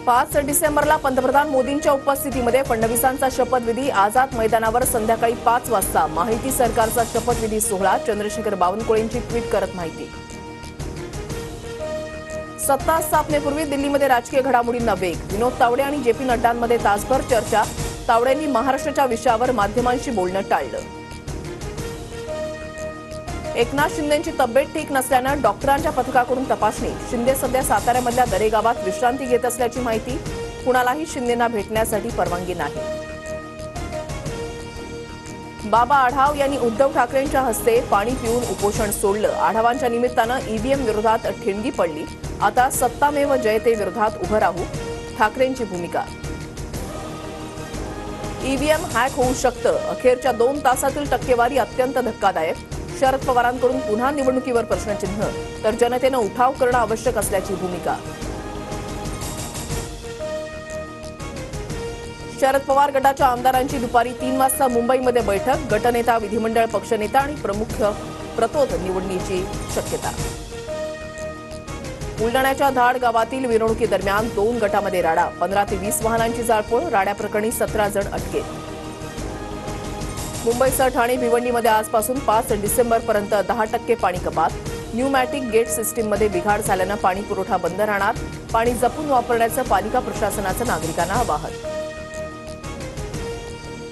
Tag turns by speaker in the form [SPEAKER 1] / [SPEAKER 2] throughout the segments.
[SPEAKER 1] 5 डिसेंबरला पंतप्रधान मोदींच्या उपस्थितीमध्ये फडणवीसांचा शपथविधी आझाद मैदानावर संध्याकाळी 5 वाजता माहिती सरकारचा शपथविधी सोहळा चंद्रशेखर बावनकुळेंची ट्विट करत माहिती। सत्ता स्थापनेपूर्वी दिल्लीमध्ये राजकीय घडामोडींना वेग, विनोद तावडे आणि जेपी नड्डांमध्ये तासभर चर्चा। तावडेंनी महाराष्ट्राच्या विषयावर माध्यमांशी बोलणं टाळलं। एकनाथ शिंदेंची तब्येत ठीक नसल्यानं डॉक्टरांच्या पथकाकडून तपासणी। शिंदे सध्या साताऱ्यामधल्या दरे गावात विश्रांती घेत असल्याची माहिती। कुणालाही शिंदेंना भेटण्यासाठी परवानगी नाही। बाबा आढाव यांनी उद्धव ठाकरेंच्या हस्ते पाणी पिऊन उपोषण सोडलं। आढावांच्या निमित्तानं ईव्हीएम विरोधात ठिणगी पडली। आता सत्तामेव जयते विरोधात उभं राहू, ठाकरेंची भूमिका। ईव्हीएम हॅक होऊ शकतं, अखेरच्या 2 तासातील टक्केवारी अत्यंत धक्कादायक। शरद पवारांकडून पुन्हा निवडणुकीवर प्रश्नचिन्ह, तर जनतेनं उठाव करणं आवश्यक असल्याची भूमिका। शरद पवार गटाच्या आमदारांची दुपारी 3 वाजता मुंबईमध्ये बैठक। गटनेता, विधिमंडळ पक्षनेता आणि प्रमुख प्रतोद निवडणीची शक्यता। बुलडाण्याच्या धाड गावातील मिरवणुकीदरम्यान 2 गटामध्ये राडा, 15 ते 20 वाहनांची जाळपोळ। राड्याप्रकरणी 17 जण अटकेत। मुंबईसह ठाणे भिवंडीमध्ये आजपासून 5 डिसेंबरपर्यंत 10% पाणी कपात। न्यूमॅटिक गेट सिस्टीममध्ये बिघाड झाल्यानं पाणी पुरवठा बंद राहणार। पाणी जपून वापरण्याचं पालिका प्रशासनाचं नागरिकांना आवाहन।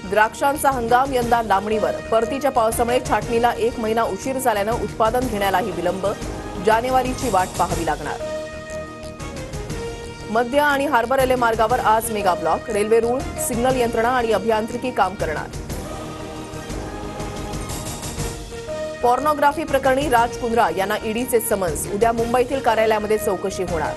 [SPEAKER 1] द्राक्षांचा हंगाम यंदा लांबणीवर, परतीच्या पावसामुळे छाटणीला 1 महिना उशीर झाल्यानं उत्पादन घेण्यालाही विलंब। जानेवारीची वाट पाहावी लागणार। मध्य आणि हार्बर रेल्वे मार्गावर आज मेगा ब्लॉक। रेल्वे रूळ, सिग्नल यंत्रणा आणि अभियांत्रिकी काम करणार। पॉर्नोग्राफी प्रकरणी राज कुंद्रा यांना ईडीचे समन्स। उद्या मुंबईतील कार्यालयामध्ये चौकशी होणार।